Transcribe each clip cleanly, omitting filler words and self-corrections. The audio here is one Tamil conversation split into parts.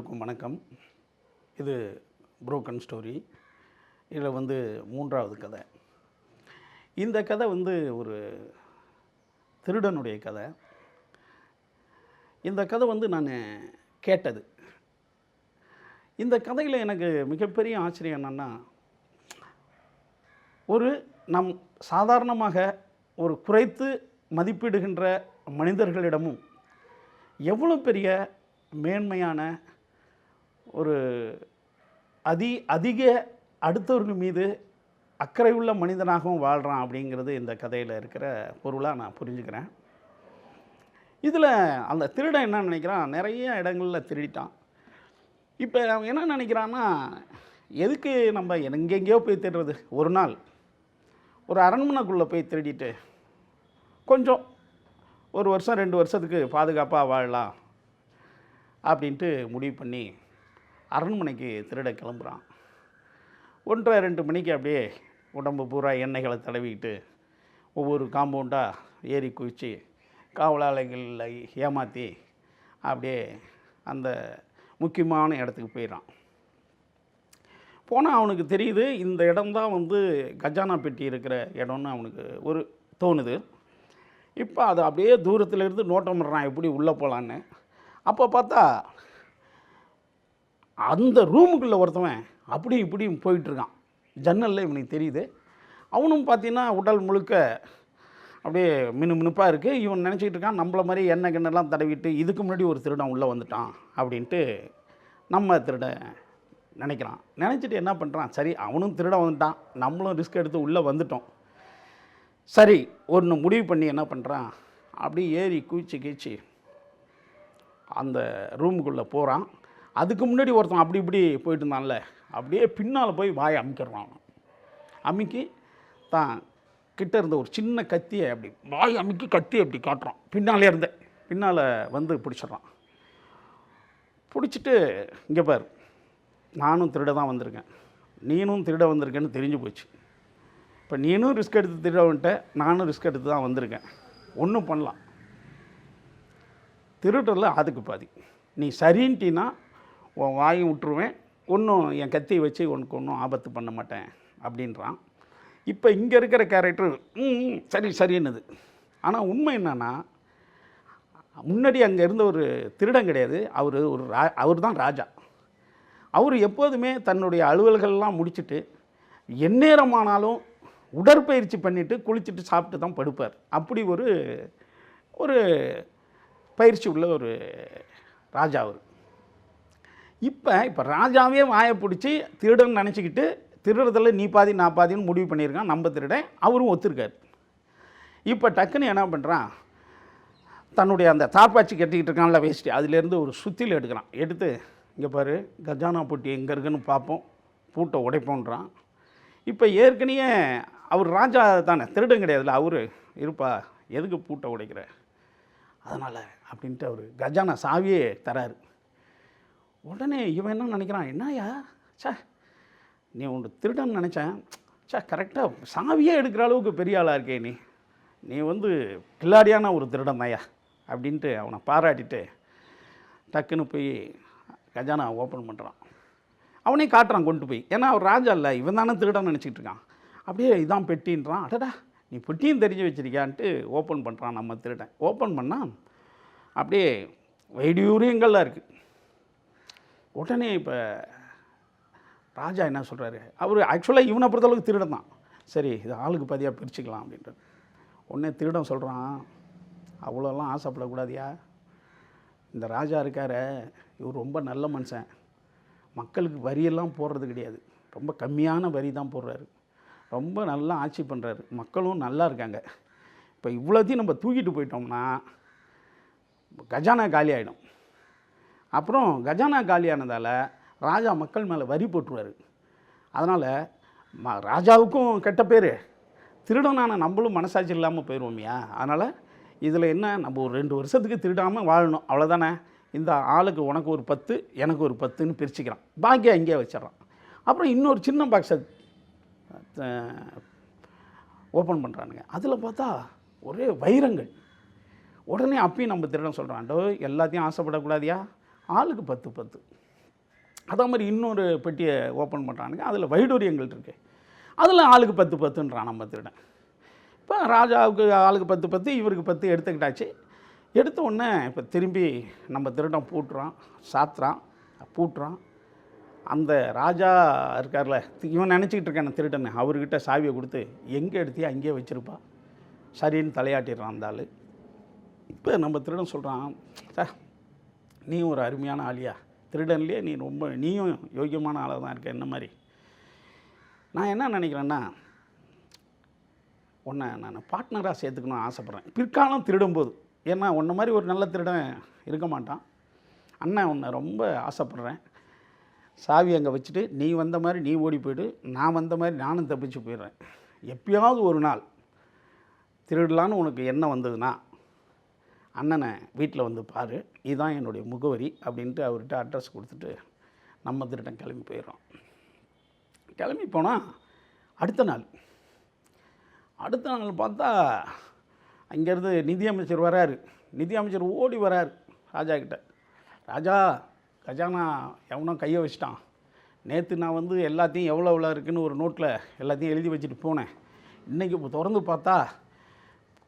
எல்லோருக்கும் வணக்கம். இது புரோக்கன் ஸ்டோரி. இதில் மூன்றாவது கதை. இந்த கதை ஒரு திருடனுடைய கதை. இந்த கதை நான் கேட்டது. இந்த கதையில் எனக்கு மிகப்பெரிய ஆச்சரியம் என்னென்னா, நம் சாதாரணமாக ஒரு குறைத்து மதிப்பிடுகின்ற மனிதர்களிடமும் எவ்வளோ பெரிய மேன்மையான ஒரு அதிக அடுத்தவர்கள் மீது அக்கறை உள்ள மனிதனாகவும் வாழ்கிறான் அப்படிங்கிறது இந்த கதையில் இருக்கிற பொருளாக நான் புரிஞ்சுக்கிறேன். இதில் அந்த திருடன் என்ன நினைக்கிறான், நிறைய இடங்களில் திருடிட்டான். இப்போ அவன் என்ன நினைக்கிறான்னா, எதுக்கு நம்ம எங்கெங்கேயோ போய் திருடுறது, ஒரு நாள் ஒரு அரண்மனைக்குள்ளே போய் திருடிட்டு கொஞ்சம் ஒரு வருஷம் 2 வருஷத்துக்கு பாதுகாப்பாக வாழலாம் அப்படின்ட்டு முடிவு பண்ணி அரண்மனைக்கு திருட கிளம்புறான். 1:30-2 மணிக்கு அப்படியே உடம்பு பூரா எண்ணெய்களை தடவிக்கிட்டு ஒவ்வொரு காம்பவுண்டாக ஏறி குதித்து காவலாளிகளில் ஏமாற்றி அப்படியே அந்த முக்கியமான இடத்துக்கு போயிடறான். போனால் அவனுக்கு தெரியுது, இந்த இடம்தான் கஜானா பெட்டி இருக்கிற இடம்னு அவனுக்கு ஒரு தோணுது. இப்போ அது அப்படியே தூரத்துலேருந்து நோட்டம் பண்ணுறான் எப்படி உள்ளே போகலான்னு. அப்போ பார்த்தா அந்த ரூமுக்குள்ளே ஒருத்தவன் அப்படி இப்படியும் போயிட்டுருக்கான். ஜன்னலில் இவனுக்கு தெரியுது. அவனும் பார்த்தீங்கன்னா உடல் முழுக்க அப்படியே மினுமினுப்பாக இருக்குது. இவன் நினச்சிக்கிட்டு இருக்கான், நம்மள மாதிரி எண்ணெய் கிண்ணெல்லாம் தடவிட்டு இதுக்கு முன்னாடி ஒரு திருடன் உள்ளே வந்துட்டான் அப்படின்ட்டு நம்ம திருடன் நினைக்கிறான். நினச்சிட்டு என்ன பண்ணுறான், சரி அவனும் திருடன் வந்துட்டான், நம்மளும் ரிஸ்க் எடுத்து உள்ளே வந்துட்டோம், சரி ஒன்று முடிவு பண்ணி என்ன பண்ணுறான், அப்படியே ஏறி கீச்சு அந்த ரூமுக்குள்ளே போகிறான். அதுக்கு முன்னாடி ஒருத்தன் அப்படி இப்படி போயிட்டு இருந்தான்ல, அப்படியே பின்னால் போய் வாயை அமுக்கிடுறான். அமுக்கி தான் கிட்ட இருந்த ஒரு சின்ன கத்தியை அப்படி வாய் அமுக்கி கத்தியை அப்படி காட்டுறான். பின்னால் பிடிச்சிட்றான். பிடிச்சிட்டு, இங்கே பார், நானும் திருட தான் வந்திருக்கேன், நீனும் திருட வந்திருக்கேன்னு தெரிஞ்சு போச்சு. இப்போ நீனும் ரிஸ்க் எடுத்து திருட வந்துட்ட, நானும் ரிஸ்க் எடுத்து தான் வந்திருக்கேன். ஒன்றும் பண்ணலாம், திருடரில் அதுக்கு பாதி, நீ சரின்ட்டினா உன் வாயும் விட்டுருவேன், ஒன்றும் என் கத்தியை வச்சு உனக்கு ஒன்றும் ஆபத்து பண்ண மாட்டேன் அப்படின்றான். இப்போ இங்கே இருக்கிற கேரக்டர் சரின்னுது. ஆனால் உண்மை என்னன்னா, முன்னாடி அங்கே இருந்த ஒரு திருடன் கிடையாது, அவர் தான் ராஜா. அவர் எப்போதுமே தன்னுடைய அலுவல்கள்லாம் முடிச்சுட்டு எந்நேரமானாலும் உடற்பயிற்சி பண்ணிவிட்டு குளிச்சுட்டு சாப்பிட்டு தான் படுப்பார். அப்படி ஒரு பயிற்சி உள்ள ஒரு ராஜா அவர். இப்போ ராஜாவே வாயை பிடிச்சி திருடன் நினச்சிக்கிட்டு திருடுறதில் நீ பாதி நான் பாதின்னு முடிவு பண்ணியிருக்கான் நம்ம திருடன். அவரும் ஒத்துருக்கார். இப்போ டக்குன்னு என்ன பண்ணுறான், தன்னுடைய அந்த தார்பாச்சி கட்டிக்கிட்டு இருக்கான்ல வேஸ்ட்டு, அதுலேருந்து ஒரு சுத்தியில் எடுக்கிறான். எடுத்து, இங்கே பாரு, கஜானா பொட்டி எங்கே இருக்குன்னு பார்ப்போம், பூட்டை உடைப்போன்றான். இப்போ ஏற்கனவே அவர் ராஜா தானே, திருடன் கிடையாதுல்ல, அவர் இருப்பா, எதுக்கு பூட்டை உடைக்கிற, அதனால் அப்படின்ட்டு அவர் கஜானா சாவியே தராரு. உடனே இவன் என்ன நினைக்கிறான், என்னையா நீ ஒன்று திருடன் நினச்சேன், கரெக்டாக சாவியே எடுக்கிற அளவுக்கு பெரிய ஆளாக இருக்கே, நீ கில்லாடியான ஒரு திருடன் தாயா அப்படின்ட்டு அவனை பாராட்டிட்டு டக்குன்னு போய் கஜானா ஓப்பன் பண்ணுறான். அவனே காட்டுறான் கொண்டு போய், ஏன்னா அவர் ராஜா இல்லை, இவன் தானே திருடன் நினச்சிக்கிட்டு இருக்கான். அப்படியே இதான் பெட்டின்றான். அடடா, நீ பெட்டியும் தெரிஞ்சு வச்சிருக்கியான்ட்டு ஓப்பன் பண்ணுறான் நம்ம திருடன். ஓப்பன் பண்ணால் அப்படியே வைடூரியங்கள்லாம் இருக்குது. உடனே இப்போ ராஜா என்ன சொல்கிறாரு, அவர் ஆக்சுவலாக இவனை பொறுத்தளவுக்கு திருடன் தான். சரி, இது ஆளுக்கு பாதியாக பிரிச்சுக்கலாம் அப்படின்றது. உடனே திருடன் சொல்கிறான், அவ்வளோலாம் ஆசைப்படக்கூடாதியா, இந்த ராஜா இருக்கார், இவர் ரொம்ப நல்ல மனுஷன், மக்களுக்கு வரியெல்லாம் போடுறது கிடையாது, ரொம்ப கம்மியான வரி தான் போடுறாரு, ரொம்ப நல்லா ஆட்சி பண்ணுறாரு, மக்களும் நல்லா இருக்காங்க. இப்போ இவ்வளோத்தையும் நம்ம தூக்கிட்டு போயிட்டோம்னா கஜானா காலி ஆகிடும். அப்புறம் கஜானா காலியானதால் ராஜா மக்கள் மேலே வரி போட்டுருவார். அதனால் ராஜாவுக்கும் கெட்ட பேர், திருடனான நம்மளும் மனசாட்சி இல்லாமல் போயிடுவோம்யா. அதனால் இதில் என்ன, நம்ம ஒரு 2 வருஷத்துக்கு திருடாமல் வாழணும், அவ்வளோதானே. இந்த ஆளுக்கு உனக்கு ஒரு 10 எனக்கு ஒரு 10ன்னு பிரிச்சுக்கிறான். பாக்கியா இங்கே வச்சிடறான். அப்புறம் இன்னொரு சின்ன பாக்ஸை ஓப்பன் பண்ணுறானுங்க. அதில் பார்த்தா ஒரே வைரங்கள். உடனே அப்பயும் நம்ம திருடன் சொல்கிறான், எல்லாத்தையும் ஆசைப்படக்கூடாதியா, ஆளுக்கு 10 10 அதே மாதிரி இன்னொரு பெட்டியை ஓப்பன் பண்ணுறானுங்க, அதில் வைடூரியங்கள் இருக்குது. அதில் ஆளுக்கு 10 10ன்றான் நம்ம திருடன். இப்போ ராஜாவுக்கு ஆளுக்கு 10 10, இவருக்கு 10 எடுத்துக்கிட்டாச்சு. எடுத்த உடனே இப்போ திரும்பி நம்ம திருடன் பூட்டுறான், சாத்துறான், பூட்டுறான். அந்த ராஜா இருக்கார்ல, இவன் நினச்சிக்கிட்டு இருக்கான திருடன், அவர்கிட்ட சாவியை கொடுத்து எங்கே எடுத்தியா அங்கேயே வச்சுருப்பா, சரின்னு தலையாட்டிடுறான் அந்த ஆள். இப்போ நம்ம திருடன் சொல்கிறான், சார் நீ ஒரு அருமையான ஆளியா, திருடன்லேயே நீ ரொம்ப நீயும் யோக்கியமான ஆளாக தான் இருக்க. என்ன மாதிரி நான் என்ன நினைக்கிறேன்னா, உன்னை நான் பார்ட்னராக சேர்த்துக்கணும்னு ஆசைப்பட்றேன் பிற்காலம் திருடும்போது. ஏன்னா உன்ன மாதிரி ஒரு நல்ல திருடன் இருக்க மாட்டான். அண்ணன் உன்னை ரொம்ப ஆசைப்பட்றேன், சாவி அங்கே வச்சுட்டு நீ வந்த மாதிரி நீ ஓடி போய்டு, நான் வந்த மாதிரி நானும் தப்பிச்சு போயிடுறேன். எப்பயாவது ஒரு நாள் திருடலான்னு உனக்கு என்ன வந்ததுன்னா அண்ணனை வீட்டில் வந்து பாரு, இதுதான் என்னுடைய முகவரி அப்படின்ட்டு அவர்கிட்ட அட்ரஸ் கொடுத்துட்டு நம்ம திருடன் கிளம்பி போயிடுறோம். கிளம்பி போனால் அடுத்த நாள் பார்த்தா அங்கேருந்து நிதியமைச்சர் வராரு. நிதியமைச்சர் ஓடி வராரு ராஜா கிட்ட. ராஜா, கஜானா எவனோ கையை வச்சிட்டான். நேற்று நான் வந்து எல்லாத்தையும் எவ்வளோ இருக்குதுன்னு ஒரு நோட்டில் எல்லாத்தையும் எழுதி வச்சுட்டு போனேன். இன்றைக்கி இப்போ திறந்து பார்த்தா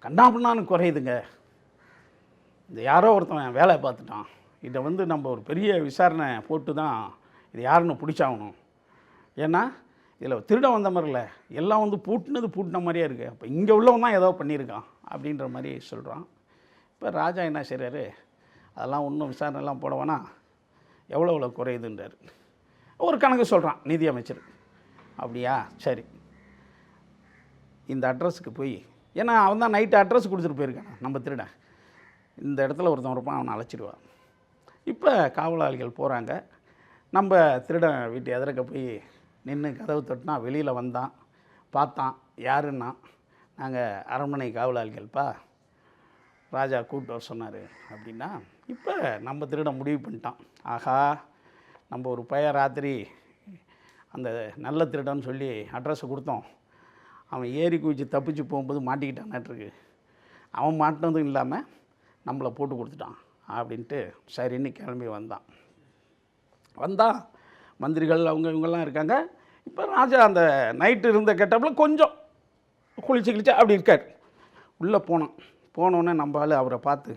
கண்ணாபின்னான்னு குறையுதுங்க. இந்த யாரோ ஒருத்தன் வேலை பார்த்துட்டான். இதை வந்து நம்ம ஒரு பெரிய விசாரணை போட்டு தான் இது யாருன்னு பிடிச்சாகணும். ஏன்னா இதில் திருட வந்த மாதிரி இல்லை, எல்லாம் வந்து பூட்டின மாதிரியே இருக்குது. அப்போ இங்கே உள்ளவன் தான் ஏதோ பண்ணியிருக்கான் அப்படின்ற மாதிரி சொல்கிறான். இப்போ ராஜா என்ன செய்கிறாரு, அதெல்லாம் ஒன்றும் விசாரணைலாம் போட வேணாம், எவ்வளோ குறையுதுன்றார். ஒரு கணக்கு சொல்கிறான் நிதியமைச்சர். அப்படியா, சரி, இந்த அட்ரஸுக்கு போய், ஏன்னா அவன் தான் நைட்டு அட்ரஸ் கொடுத்துட்டு போயிருக்கான் நம்ம திருடன், இந்த இடத்துல ஒருத்தன் இருப்பான், அவனை அழைச்சிடுவான். இப்போ காவலாளிகள் போகிறாங்க. நம்ம திருடன் வீட்டு எதிர்க்க போய் நின்று கதவு தட்டினா வெளியில் வந்தான். பார்த்தான், யாருன்னா நாங்கள் அரண்மனை காவலாளிகள்ப்பா, ராஜா கூப்பிட்டு வர சொன்னார் அப்படின்னா. இப்போ நம்ம திருடன் முடிவு பண்ணிட்டான், ஆஹா நம்ம ஒரு ராத்திரி அந்த நல்ல திருடன்னு சொல்லி அட்ரஸை கொடுத்தோம், அவன் ஏறி குதிச்சு தப்பிச்சு போகும்போது மாட்டிக்கிட்டான்னுருக்கு. அவன் மாட்டினதும் இல்லாமல் நம்மளை போட்டு கொடுத்துட்டான் அப்படின்ட்டு சரின்னு கிளம்பி வந்தான். மந்திரிகள் அவங்க இவங்கெல்லாம் இருக்காங்க. இப்போ ராஜா அந்த நைட்டு இருந்த கெட்டப்பில் கொஞ்சம் குளிச்சு அப்படி இருக்கார். உள்ளே போனோன்னே நம்ம ஆள் அவரை பார்த்து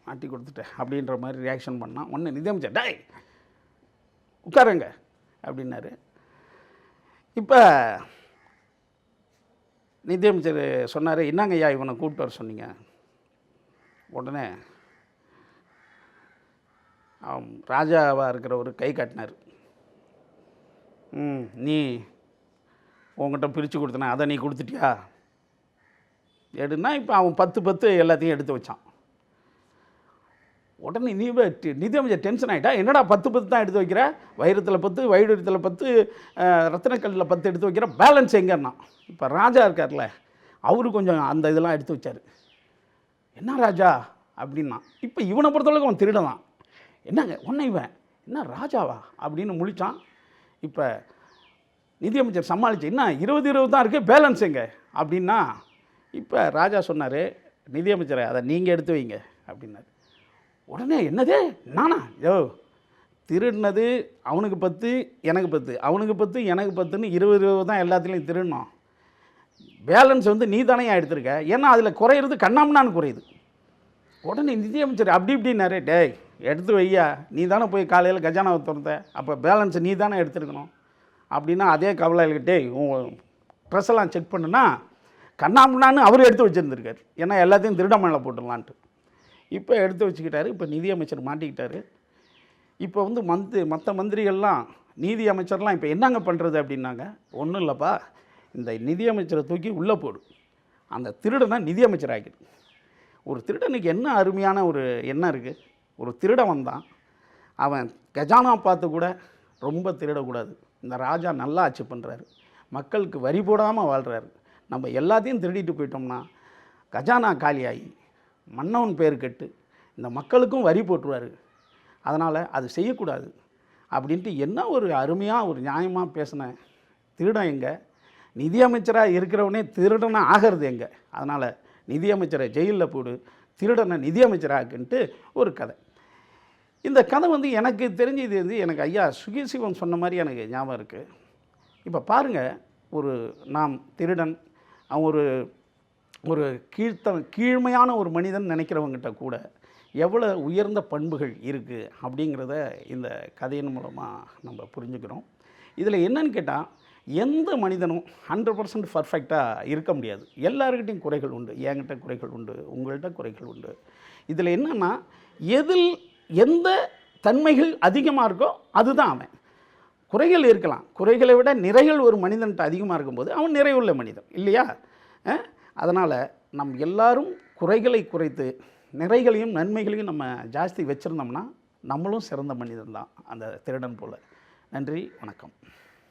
மாட்டி கொடுத்துட்டேன் அப்படின்ற மாதிரி ரியாக்ஷன் பண்ணான். ஒன்று நிதியமைச்சர், டேய் உட்காருங்க அப்படின்னாரு. இப்போ நிதியமைச்சர் சொன்னார், என்னங்க ஐயா இவனை கூப்பிட்டு வர சொன்னீங்க? உடனே அவன் ராஜாவாக இருக்கிறவர் கை காட்டினார். நீ உங்கள்கிட்ட பிரித்து கொடுத்தன, அதை நீ கொடுத்துட்டியா எடுன்னா. இப்போ அவன் 10 10 எல்லாத்தையும் எடுத்து வச்சான். உடனே நிதியமைச்சர் டென்ஷன் ஆகிட்டா, என்னடா 10 10 தான் எடுத்து வைக்கிற, வைரத்தில் 10 வைடூரியத்தில் 10 ரத்தினக்கல்லில் 10 எடுத்து வைக்கிற, பேலன்ஸ் எங்கன்னா. இப்போ ராஜா இருக்கார்ல, அவரு கொஞ்சம் அந்த இதெல்லாம் எடுத்து வச்சார். என்ன ராஜா அப்படின்னா. இப்போ இவனை பொறுத்தளவுக்கு அவன் திருடலாம். என்னங்க ஒன்று இவன் என்ன ராஜாவா அப்படின்னு முழிச்சான். இப்போ நிதியமைச்சர் சமாளிச்சு, என்ன 20 தான் இருக்குது, பேலன்ஸ் எங்க அப்படின்னா. இப்போ ராஜா சொன்னார், நிதியமைச்சரை அதை நீங்கள் எடுத்து வைங்க அப்படின்னாரு. உடனே என்னது நானா, திருடினது அவனுக்கு 10 எனக்கு 10, அவனுக்கு 10 எனக்கு 10ன்னு 20 தான் எல்லாத்துலேயும் திருடணும். பேலன்ஸ் வந்து நீ தானே எடுத்திருக்க, ஏன்னா அதில் குறையிறது கண்ணாமண்ணான்னு குறையுது. உடனே நிதியமைச்சர் அப்படி இப்படின்னாரு, டேய் எடுத்து வையா, நீ தானே போய் காலையில் கஜானாவை திறந்த, அப்போ பேலன்ஸ் நீ தானே எடுத்துருக்கணும் அப்படின்னா. அதே கவலைகிட்டே உன் ட்ரெஸ்ஸெல்லாம் செக் பண்ணுன்னா கண்ணாமண்ணான்னு அவர் எடுத்து வச்சுருந்துருக்கார், ஏன்னா எல்லாத்தையும் திருட மேலே போட்டுடலான்ட்டு. இப்போ எடுத்து வச்சுக்கிட்டாரு. இப்போ நிதியமைச்சர் மாட்டிக்கிட்டாரு. இப்போ வந்து மற்ற மந்திரிகள்லாம் நீதி அமைச்சர்லாம் இப்போ என்னங்க பண்ணுறது அப்படின்னாங்க. ஒன்றும் இல்லைப்பா, இந்த நிதியமைச்சரை தூக்கி உள்ளே போடு, அந்த திருடனை நிதியமைச்சர் ஆக்கிடு. ஒரு திருடனுக்கு என்ன அருமையான ஒரு எண்ணம் இருக்குது. ஒரு திருடன் வந்தான், அவன் கஜானா பார்த்து கூட ரொம்ப திருடக்கூடாது. இந்த ராஜா நல்லா ஆட்சி பண்ணுறாரு, மக்களுக்கு வரி போடாமல் வாழ்கிறாரு. நம்ம எல்லாத்தையும் திருடிட்டு போயிட்டோம்னா கஜானா காலியாகி மன்னவன் பேர் கெட்டு இந்த மக்களுக்கும் வரி போட்டுருவார். அதனால் அது செய்யக்கூடாது அப்படின்ட்டு என்ன ஒரு அருமையாக ஒரு நியாயமாக பேசின திருடன் எங்கே, நிதியமைச்சராக இருக்கிறவனே திருடனாக ஆகிறது எங்கே. அதனால் நிதியமைச்சரை ஜெயிலில் போடு, திருடனை நிதியமைச்சராக்குன்ட்டு ஒரு கதை. இந்த கதை வந்து எனக்கு தெரிஞ்சது வந்து எனக்கு ஐயா சுகீசிவம் சொன்ன மாதிரி எனக்கு ஞாபகம் இருக்குது. இப்போ பாருங்கள், நாம் திருடன், அவன் ஒரு கீழ்மையான ஒரு மனிதன் நினைக்கிறவங்ககிட்ட கூட எவ்வளோ உயர்ந்த பண்புகள் இருக்குது அப்படிங்கிறத இந்த கதையின் மூலமாக நம்ம புரிஞ்சுக்கிறோம். இதில் என்னன்னு கேட்டால், எந்த மனிதனும் 100% பர்ஃபெக்டாக இருக்க முடியாது. எல்லாருக்கிட்டையும் குறைகள் உண்டு. என்கிட்ட குறைகள் உண்டு, உங்கள்கிட்ட குறைகள் உண்டு. இதில் என்னென்னா, எந்த தன்மைகள் அதிகமாக இருக்கோ அதுதான் அவன். குறைகள் இருக்கலாம், குறைகளை விட நிறைகள் ஒரு மனிதன்கிட்ட அதிகமாக இருக்கும்போது அவன் நிறைவுள்ள மனிதன் இல்லையா? அதனால் நம் எல்லாரும் குறைகளை குறைத்து நிறைகளையும் நன்மைகளையும் நம்ம ஜாஸ்தி வச்சுருந்தோம்னா நம்மளும் சிறந்த மனிதன் தான், அந்த திருடன் போல். நன்றி, வணக்கம்.